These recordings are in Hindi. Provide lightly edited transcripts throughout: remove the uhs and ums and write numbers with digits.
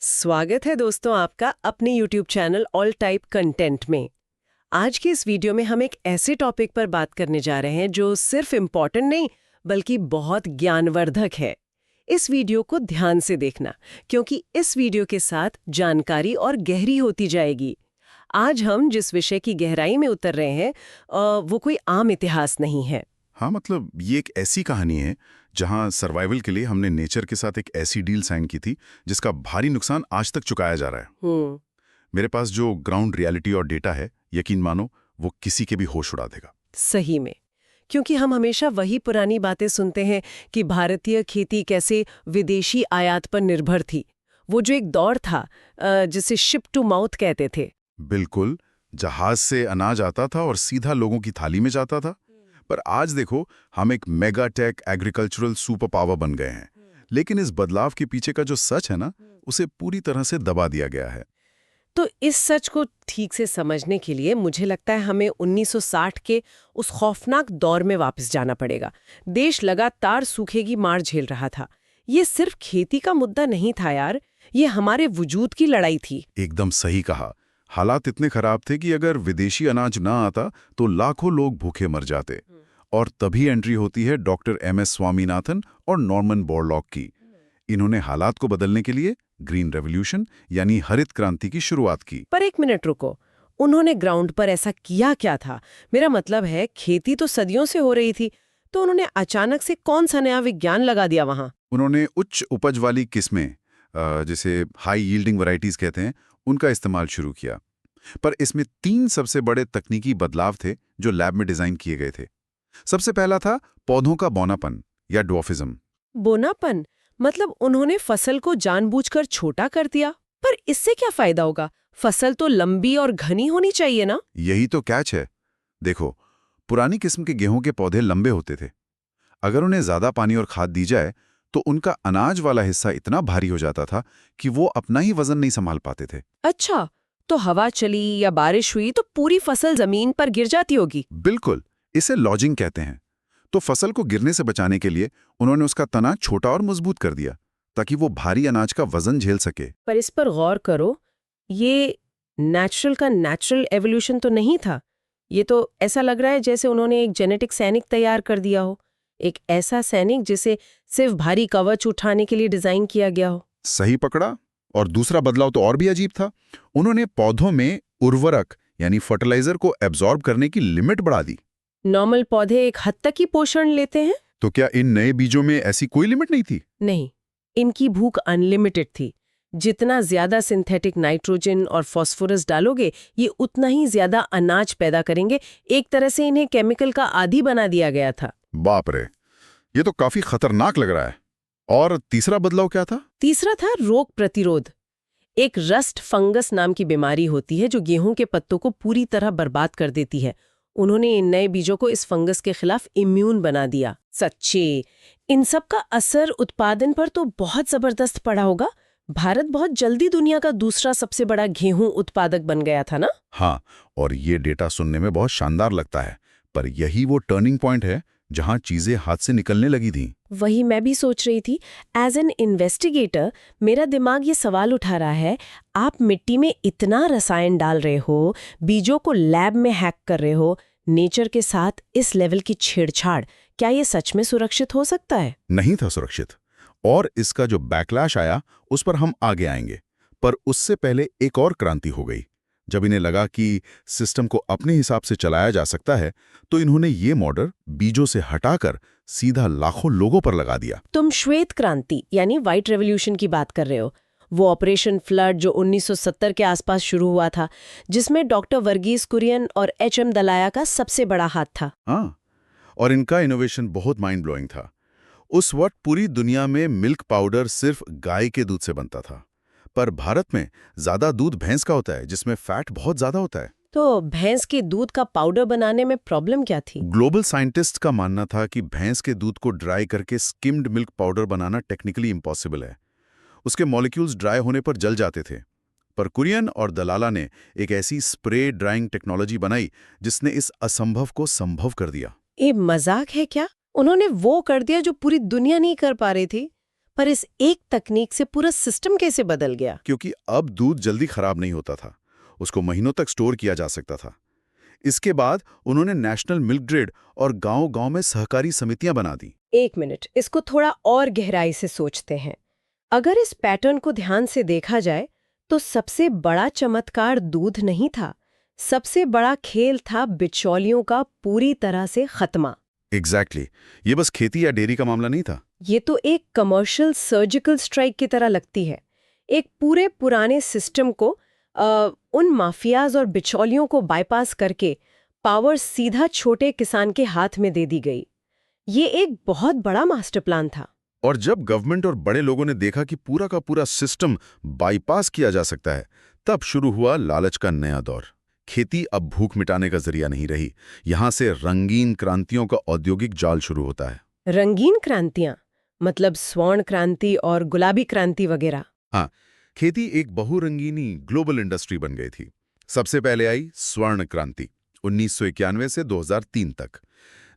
स्वागत है दोस्तों आपका अपने YouTube channel all type content में। आज के इस वीडियो में हम एक ऐसे टॉपिक पर बात करने जा रहे हैं जो सिर्फ इम्पॉर्टेंट नहीं बल्कि बहुत ज्ञानवर्धक है। इस वीडियो को ध्यान से देखना क्योंकि इस वीडियो के साथ जानकारी और गहरी होती जाएगी। आज हम जिस विषय की गहराई में उतर रहे हैं वो कोई आम इतिहास नहीं है। हाँ, मतलब ये एक ऐसी कहानी है जहाँ सर्वाइवल के लिए हमने नेचर के साथ एक ऐसी डील साइन की थी जिसका भारी नुकसान आज तक चुकाया जा रहा है। मेरे पास जो ग्राउंड रियलिटी और डेटा है, यकीन मानो वो किसी के भी होश उड़ा देगा। सही में, क्योंकि हम हमेशा वही पुरानी बातें सुनते हैं कि भारतीय खेती कैसे विदेशी आयात पर निर्भर थी। वो जो एक दौर था जिसे शिप टू माउथ कहते थे। बिल्कुल, जहाज से अनाज आता था और सीधा लोगों की थाली में जाता था। पर आज देखो, हम एक mega tech agricultural super power बन गए हैं। लेकिन इस बदलाव के पीछे का जो सच है ना, उसे पूरी तरह से दबा दिया गया है। तो इस सच को ठीक से समझने के लिए मुझे लगता है हमें 1960 के उस खौफनाक दौर में वापस जाना पड़ेगा। देश लगातार सूखे की मार झेल रहा था। ये सिर्फ खेती का मुद्दा नहीं था यार, ये हमारे वजूद की लड़ाई थी। एकदम सही कहा। हालात इतने खराब थे कि अगर विदेशी अनाज ना आता तो लाखों लोग भूखे मर जाते। और तभी एंट्री होती है डॉक्टर एम.एस. स्वामीनाथन और नॉर्मन बोरलॉग की। इन्होंने हालात को बदलने के लिए ग्रीन रेवोल्यूशन यानी हरित क्रांति की शुरुआत की। पर एक मिनट रुको, उन्होंने ग्राउंड पर ऐसा किया क्या था? मेरा मतलब है खेती तो सदियों से हो रही थी, तो उन्होंने अचानक से कौन सा नया विज्ञान लगा दिया वहां? उन्होंने उच्च उपज वाली किस्में, जिसे हाई यील्डिंग वैरायटीज कहते हैं, उनका इस्तेमाल शुरू किया। पर इसमें 3 सबसे बड़े तकनीकी बदलाव थे जो लैब में डिजाइन किए गए थे। सबसे पहला था पौधों का बौनापन या ड्वार्फिज्म। बोनापन मतलब उन्होंने फसल को जानबूझकर छोटा कर दिया। पर इससे क्या फायदा होगा? फसल तो लंबी और घनी होनी चाहिए ना? यही तो कैच है। देखो, पुरानी किस्म के गेहूं के पौधे लंबे होते थे। अगर उन्हें ज्यादा पानी और खाद दी जाए तो उनका अनाज वाला हिस्सा इतना भारी हो जाता था कि वो अपना ही वजन नहीं संभाल पाते थे। अच्छा, तो हवा चली या बारिश हुई तो पूरी फसल जमीन पर गिर जाती होगी। बिल्कुल, इसे लॉजिंग कहते हैं। तो फसल को गिरने से बचाने के लिए उन्होंने उसका तना छोटा और मजबूत कर दिया ताकि वो भारी अनाज का वजन झेल सके। पर इस पर गौर करो, ये नेचुरल का नेचुरल एवोल्यूशन तो नहीं था। ये तो ऐसा लग रहा है जैसे उन्होंने एक जेनेटिक सैनिक तैयार कर दिया हो, एक ऐसा सैनिक जिसे सिर्फ भारी कवच उठाने के लिए डिजाइन किया गया हो। सही पकड़ा। और दूसरा बदलाव तो और भी अजीब था। उन्होंने पौधों में उर्वरक यानी फर्टिलाइजर को एब्जॉर्ब करने की लिमिट बढ़ा दी। नॉर्मल पौधे एक हद तक ही पोषण लेते हैं। तो क्या इन नए बीजों में ऐसी कोई लिमिट नहीं थी? नहीं, इनकी भूख अनलिमिटेड थी। जितना ज्यादा सिंथेटिक नाइट्रोजन और फास्फोरस डालोगे, ये उतना ही ज्यादा अनाज पैदा करेंगे। एक तरह से इन्हें केमिकल का आदी बना दिया गया था। बाप रे, ये तो काफी खतरनाक लग रहा है। और तीसरा बदलाव क्या था? तीसरा था रोग प्रतिरोध। एक रस्ट फंगस नाम की बीमारी होती है जो गेहूं के पत्तों को पूरी तरह बर्बाद कर देती है। उन्होंने इन नए बीजों को इस फंगस के खिलाफ इम्यून बना दिया। सच्चे, इन सब का असर उत्पादन पर तो बहुत जबरदस्त पड़ा होगा। भारत बहुत जल्दी दुनिया का दूसरा सबसे बड़ा गेहूं उत्पादक बन गया था ना? हाँ, और ये डेटा सुनने में बहुत शानदार लगता है, पर यही वो टर्निंग पॉइंट है जहां चीजें हाथ से निकलने लगी थी। वही मैं भी सोच रही थी। एज एन इन्वेस्टिगेटर मेरा दिमाग ये सवाल उठा रहा है, आप मिट्टी में इतना रसायन डाल रहे हो, बीजों को लैब में हैक कर रहे हो, नेचर के साथ इस लेवल की छेड़छाड़, क्या ये सच में सुरक्षित हो सकता है? नहीं था सुरक्षित। और इसका जो बैकलैश आया उस पर हम आगे आएंगे। पर उससे पहले एक और क्रांति हो गई। जब इन्हें लगा कि सिस्टम को अपने हिसाब से चलाया जा सकता है, तो इन्होंने ये मॉडल बीजों से हटाकर सीधा लाखों लोगों पर लगा दिया। तुम श्वेत क्रांति यानी व्हाइट रेवोल्यूशन की बात कर रहे हो। वो ऑपरेशन फ्लड जो 1970 के आसपास शुरू हुआ था, जिसमें डॉक्टर वर्गीस कुरियन और एच.एम. दलाया का सबसे बड़ा हाथ था। हाँ, और इनका इनोवेशन बहुत माइंड ब्लोइंग था। उस वक्त पूरी दुनिया में मिल्क पाउडर सिर्फ गाय के दूध से बनता था, पर भारत में ज्यादा दूध भैंस का होता है जिसमें फैट बहुत ज्यादा होता है। तो भैंस के दूध का पाउडर बनाने में प्रॉब्लम क्या थी? ग्लोबल साइंटिस्ट का मानना था कि भैंस के दूध को ड्राई करके स्किम्ड मिल्क पाउडर बनाना टेक्निकली इम्पॉसिबल है। उसके मॉलिक्यूल्स ड्राई होने पर जल जाते थे। पर कुरियन और दलाला ने एक ऐसी स्प्रे ड्राइंग टेक्नोलॉजी बनाई जिसने इस असंभव को संभव कर दिया। ये मजाक है क्या? उन्होंने वो कर दिया जो पूरी दुनिया नहीं कर पा रही थी। पर इस एक तकनीक से पूरा सिस्टम कैसे बदल गया? क्योंकि अब दूध जल्दी खराब नहीं होता था, उसको महीनों तक स्टोर किया जा सकता था। इसके बाद उन्होंने नेशनल मिल्क ट्रेड और गांव-गांव में सहकारी समितियां बना दी। एक मिनट, इसको थोड़ा और गहराई से सोचते हैं। अगर इस पैटर्न को ध्यान से देखा जाए तो सबसे बड़ा चमत्कार दूध नहीं था, सबसे बड़ा खेल था बिचौलियों का पूरी तरह से खत्मा। एग्जैक्टली। ये बस खेती या डेयरी का मामला नहीं था। ये तो एक कमर्शियल सर्जिकल स्ट्राइक की तरह लगती है। एक पूरे पुराने सिस्टम को उन माफियाज और बिचौलियों को बाईपास करके पावर सीधा छोटे किसान के हाथ में दे दी गई। ये एक बहुत बड़ा मास्टर प्लान था। और जब गवर्नमेंट और बड़े लोगों ने देखा कि पूरा का पूरा सिस्टम बाईपास किया जा सकता है, तब शुरू हुआ लालच का नया दौर। खेती अब भूख मिटाने का जरिया नहीं रही। यहां से रंगीन क्रांतियों का औद्योगिक जाल शुरू होता है। रंगीन क्रांतियां मतलब स्वर्ण क्रांति और गुलाबी क्रांति वगैरह? हाँ, खेती एक बहुरंगीनी ग्लोबल इंडस्ट्री बन गई थी। सबसे पहले आई स्वर्ण क्रांति 1991 से 2003 तक।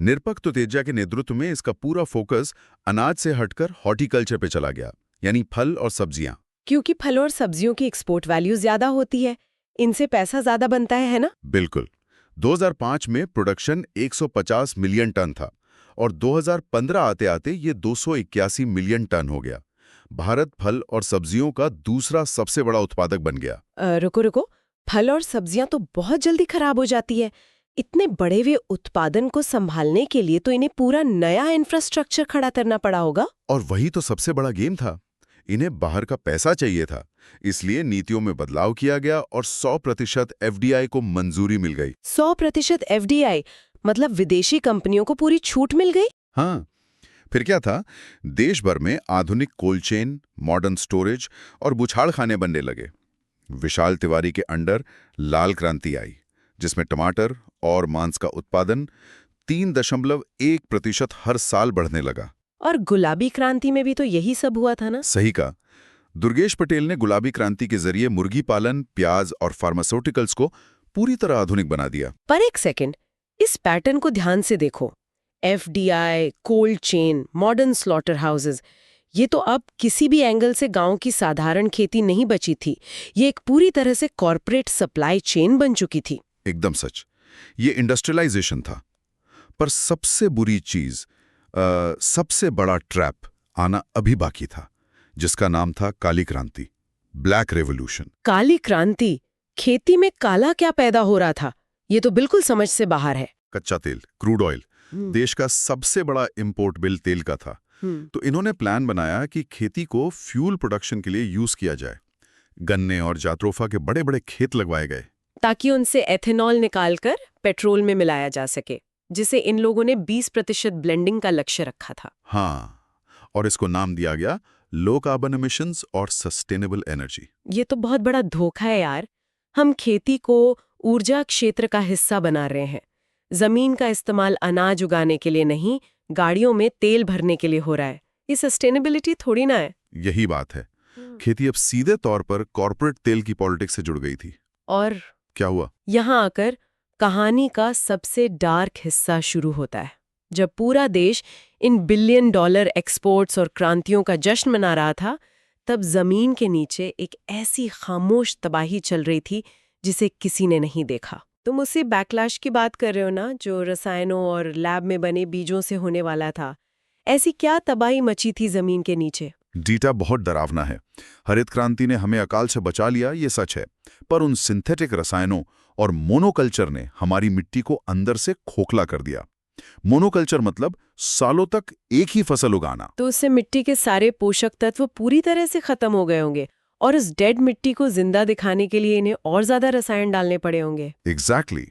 निरपक तुतेजा के नेतृत्व में इसका पूरा फोकस अनाज से हटकर हॉर्टिकल्चर पे चला गया, यानी फल और सब्जियां। क्योंकि फल और सब्जियों की एक्सपोर्ट वैल्यू ज्यादा होती है, इनसे पैसा ज्यादा बनता है ना? बिल्कुल। 2005 में प्रोडक्शन 150 मिलियन टन था और 2015 आते आते ये 281 मिलियन टन हो गया। भारत फल और सब्जियों का दूसरा सबसे बड़ा उत्पादक बन गया। रुको, फल और सब्जियां तो बहुत जल्दी खराब हो जाती है। इतने बड़े हुए उत्पादन को संभालने के लिए तो इन्हें पूरा नया इंफ्रास्ट्रक्चर खड़ा करना पड़ा होगा। और वही तो सबसे बड़ा गेम था। इन्हें बाहर का पैसा चाहिए था, इसलिए नीतियों में बदलाव किया गया और 100% एफडीआई को मंजूरी मिल गई। 100% एफडीआई मतलब विदेशी कंपनियों को पूरी छूट मिल गई? हाँ, फिर क्या था, देश भर में आधुनिक कोल्ड चेन, मॉडर्न स्टोरेज और बुछाड़खाने बनने लगे। विशाल तिवारी के अंडर लाल क्रांति आई, जिसमें टमाटर और मांस का उत्पादन 3.1% हर साल बढ़ने लगा। और गुलाबी क्रांति में भी तो यही सब हुआ था ना? सही कहा। दुर्गेश पटेल ने गुलाबी क्रांति के जरिए मुर्गी पालन, प्याज और फार्मास्यूटिकल्स को पूरी तरह आधुनिक बना दिया। पर एक सेकंड, इस पैटर्न को ध्यान से देखो। FDI, cold chain, modern slaughter houses, ये तो अब किसी भी एंगल से गांव की साधारण खेती नहीं बची थी। ये एक पूरी तरह से कॉर्पोरेट सप्लाई चेन बन चुकी थी। एकदम सच। ये इंडस्ट्रियलाइजेशन था। पर सबसे बुरी चीज, सबसे बड़ा ट्रैप आना अभी बाकी था, जिसका नाम था काली क्रांति, ब्लैक रेवोल्यूशन। काली क्रांति? खेती में काला क्या पैदा हो रहा था? ये तो बिल्कुल समझ से बाहर है। कच्चा तेल, क्रूड ऑयल, देश का सबसे बड़ा इंपोर्ट बिल तेल का था। तो इन्होंने प्लान बनाया कि खेती को फ्यूल प्रोडक्शन के लिए यूज किया जाए। गन्ने और जात्रोफा के बड़े बड़े खेत लगवाए गए ताकि उनसे एथेनॉल निकालकर पेट्रोल में मिलाया जा सके, जिसे इन लोगों ने 20% ब्लेंडिंग का लक्ष्य रखा था। हाँ, और इसको नाम दिया गया लो कार्बन एमिशंस और सस्टेनेबल एनर्जी। ये तो बहुत बड़ा धोखा है यार। हम खेती को ऊर्जा क्षेत्र का हिस्सा बना रहे हैं। जमीन का इस्तेमाल अनाज उगाने के लिए नहीं, गाड़ियों में तेल भरने के लिए हो रहा है। ये सस्टेनेबिलिटी थोड़ी ना है। यही बात है। खेती अब सीधे तौर पर कॉर्पोरेट तेल की पॉलिटिक्स से जुड़ गई थी। और क्या हुआ? यहाँ आकर कहानी का सबसे डार्क हिस्सा शुरू होता है। जब पूरा देश इन $1 बिलियन एक्सपोर्ट्स और क्रांतियों का जश्न मना रहा था, तब जमीन के नीचे एक ऐसी खामोश तबाही चल रही थी जिसे किसी ने नहीं देखा। तुम उसी बैकलैश की बात कर रहे हो ना, जो रसायनों और लैब में बने बीजों से होने वाला था। ऐसी क्या तबाही मची थी जमीन के नीचे? डेटा बहुत डरावना है। हरित क्रांति ने हमें अकाल से बचा लिया, ये सच है, पर उन सिंथेटिक रसायनों और मोनोकल्चर ने हमारी मिट्टी को अंदर से खोखला कर दिया। मोनोकल्चर मतलब सालों तक एक ही फसल उगाना। तो उससे मिट्टी के सारे पोषक तत्व पूरी तरह से खत्म हो गए होंगे, और इस डेड मिट्टी को जिंदा दिखाने के लिए इन्हें और ज्यादा रसायन डालने पड़े होंगे। एग्जैक्टली।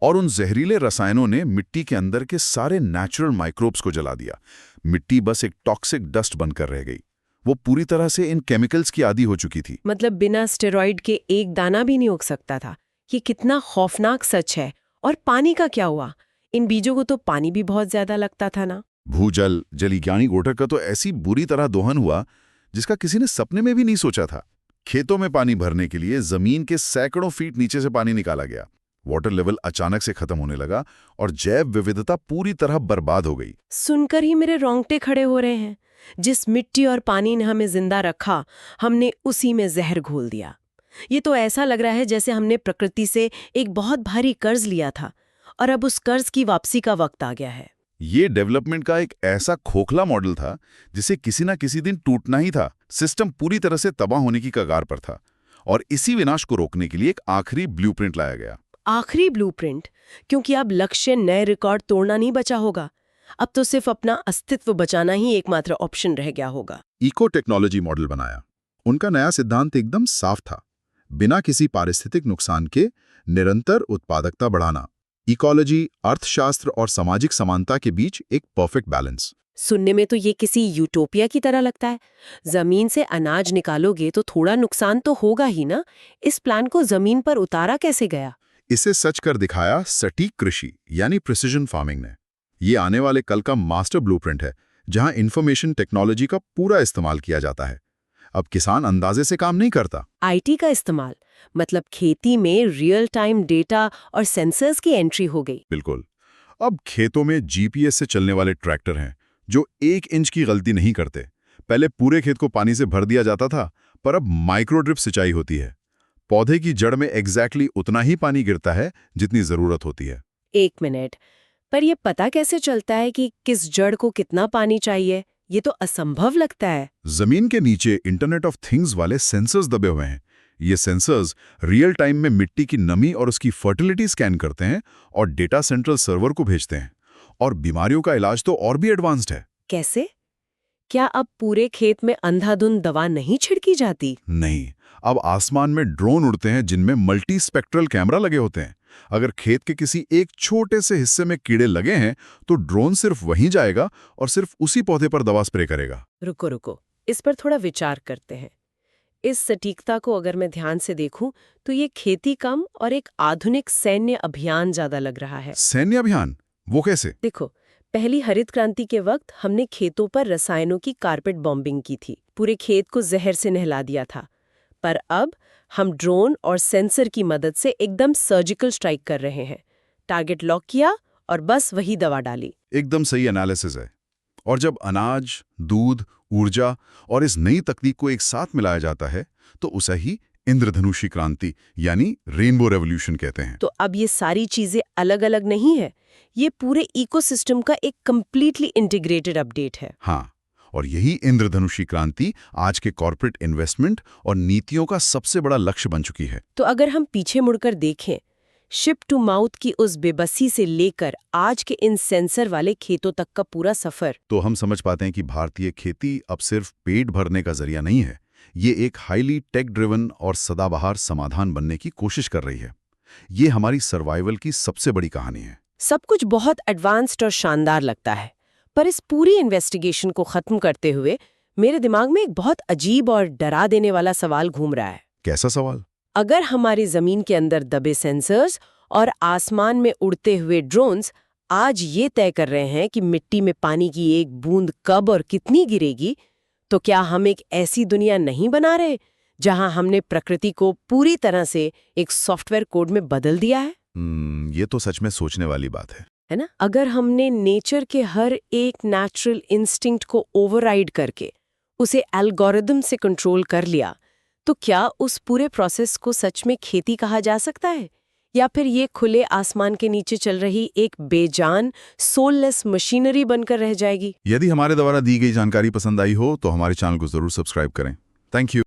और उन जहरीले रसायनों ने मिट्टी के अंदर के सारे नेचुरल माइक्रोब्स को जला दिया। मिट्टी बस एक टॉक्सिक डस्ट बनकर रह गई। वो पूरी तरह से इन केमिकल्स की आदी हो चुकी थी। मतलब बिना स्टेरॉइड के एक दाना भी नहीं उग सकता था। ये कितना खौफनाक सच है। और पानी का क्या हुआ? इन बीजों को तो पानी भी बहुत ज्यादा लगता था ना। भूजल जलीज्ञानी गोठक का तो ऐसी बुरी तरह दोहन हुआ जिसका किसी ने सपने में भी नहीं सोचा था। खेतों में पानी भरने के लिए जमीन के सैकड़ों फीट नीचे से पानी निकाला गया। वाटर लेवल अचानक से खत्म होने लगा और जैव विविधता पूरी तरह बर्बाद हो गई। सुनकर ही मेरे रोंगटे खड़े हो रहे हैं। जिस मिट्टी और पानी ने हमें जिंदा रखा, हमने उसी में जहर घोल दिया। ये तो ऐसा लग रहा है जैसे हमने प्रकृति से एक बहुत भारी कर्ज लिया था और अब उस कर्ज की वापसी का वक्त आ गया है। ये डेवलपमेंट का एक ऐसा खोखला मॉडल था जिसे किसी ना किसी दिन टूटना ही था। सिस्टम पूरी तरह से तबाह होने की कगार पर था और इसी विनाश को रोकने के लिए एक आखिरी ब्लूप्रिंट लाया गया। आखिरी ब्लूप्रिंट, क्योंकि अब लक्ष्य नए रिकॉर्ड तोड़ना नहीं बचा होगा। अब तो सिर्फ अपना अस्तित्व बचाना ही एकमात्र ऑप्शन रह गया होगा। इको टेक्नोलॉजी मॉडल बनाया। उनका नया सिद्धांत एकदम साफ था, बिना किसी पारिस्थितिक नुकसान के निरंतर उत्पादकता बढ़ाना। इकोलॉजी, अर्थशास्त्र और सामाजिक समानता के बीच एक परफेक्ट बैलेंस। सुनने में तो ये किसी यूटोपिया की तरह लगता है। जमीन से अनाज निकालोगे तो थोड़ा नुकसान तो होगा ही ना। इस प्लान को जमीन पर उतारा कैसे गया? इसे सच कर दिखाया सटीक कृषि यानी प्रिसिजन फार्मिंग ने। ये आने वाले कल का मास्टर ब्लूप्रिंट है, जहां इंफॉर्मेशन टेक्नोलॉजी का पूरा इस्तेमाल किया जाता है। अब किसान अंदाजे से काम नहीं करता। आईटी का इस्तेमाल, मतलब खेती में रियल टाइम डेटा और सेंसर्स की एंट्री हो गई। बिल्कुल। अब खेतों में जीपीएस से चलने वाले ट्रैक्टर हैं जो 1 इंच की गलती नहीं करते। पहले पूरे खेत को पानी से भर दिया जाता था, पर अब माइक्रोड्रिप सिंचाई होती है। पौधे की जड़ में एग्जैक्टली उतना ही पानी गिरता है जितनी जरूरत होती है। 1 मिनट, पर यह पता कैसे चलता है कि किस जड़ को कितना पानी चाहिए? ये तो असंभव लगता है। जमीन के नीचे इंटरनेट ऑफ थिंग्स वाले सेंसर्स दबे हुए हैं। ये सेंसर्स रियल टाइम में मिट्टी की नमी और उसकी फर्टिलिटी स्कैन करते हैं और डेटा सेंट्रल सर्वर को भेजते हैं। और बीमारियों का इलाज तो और भी एडवांस्ड है। कैसे? क्या अब पूरे खेत में अंधाधुंध दवा नहीं छिड़की जाती? नहीं, अब आसमान में ड्रोन उड़ते हैं जिनमें मल्टी स्पेक्ट्रल कैमरा लगे होते हैं। अगर खेत के किसी एक छोटे से हिस्से में कीड़े लगे हैं तो ड्रोन सिर्फ वहीं जाएगा और सिर्फ उसी पौधे पर दवा स्प्रे करेगा। रुको रुको, इस पर थोड़ा विचार करते हैं। इस सटीकता को अगर मैं ध्यान से देखूं तो ये खेती कम और एक आधुनिक सैन्य अभियान ज्यादा लग रहा है। सैन्य अभियान? वो कैसे? देखो, पहली हरित क्रांति के वक्त हमने खेतों पर रसायनों की कारपेट बॉम्बिंग की थी। पूरे खेत को जहर से नहला दिया था। पर अब हम ड्रोन और सेंसर की मदद से एकदम सर्जिकल स्ट्राइक कर रहे हैं। टारगेट लॉक किया और बस वही दवा डाली। एकदम सही एनालिसिस है। और जब अनाज, दूध, ऊर्जा और इस नई तकनीक को एक साथ मिलाया जाता है तो उसे ही इंद्रधनुषी क्रांति यानी रेनबो रेवोल्यूशन कहते हैं। तो अब ये सारी चीजें अलग अलग नहीं है, ये पूरे इकोसिस्टम का एक कंप्लीटली इंटीग्रेटेड अपडेट है। हाँ, और यही इंद्रधनुषी क्रांति आज के कॉर्पोरेट इन्वेस्टमेंट और नीतियों का सबसे बड़ा लक्ष्य बन चुकी है। तो अगर हम पीछे मुड़कर देखें, शिप टू माउथ की उस बेबसी से लेकर आज के इन सेंसर वाले खेतों तक का पूरा सफर, तो हम समझ पाते हैं कि भारतीय खेती अब सिर्फ पेट भरने का जरिया नहीं है। ये एक हाईली टेक ड्रिवन और सदाबहार समाधान बनने की कोशिश कर रही है। ये हमारी सर्वाइवल की सबसे बड़ी कहानी है। सब कुछ बहुत एडवांस्ड और शानदार लगता है, पर इस पूरी इन्वेस्टिगेशन को खत्म करते हुए मेरे दिमाग में एक बहुत अजीब और डरा देने वाला सवाल घूम रहा है। कैसा सवाल? अगर हमारी जमीन के अंदर दबे सेंसर्स और आसमान में उड़ते हुए ड्रोन्स आज ये तय कर रहे हैं कि मिट्टी में पानी की एक बूंद कब और कितनी गिरेगी, तो क्या हम एक ऐसी दुनिया नहीं बना रहे जहां हमने प्रकृति को पूरी तरह से एक सॉफ्टवेयर कोड में बदल दिया है? ये तो सच में सोचने वाली बात है ना? अगर हमने नेचर के हर एक नेचुरल इंस्टिंक्ट को ओवरराइड करके उसे एल्गोरिदम से कंट्रोल कर लिया, तो क्या उस पूरे प्रोसेस को सच में खेती कहा जा सकता है? या फिर ये खुले आसमान के नीचे चल रही एक बेजान, सोललेस मशीनरी बनकर रह जाएगी? यदि हमारे द्वारा दी गई जानकारी पसंद आई हो तो हमारे चैनल को जरूर सब्सक्राइब करें। Thank you.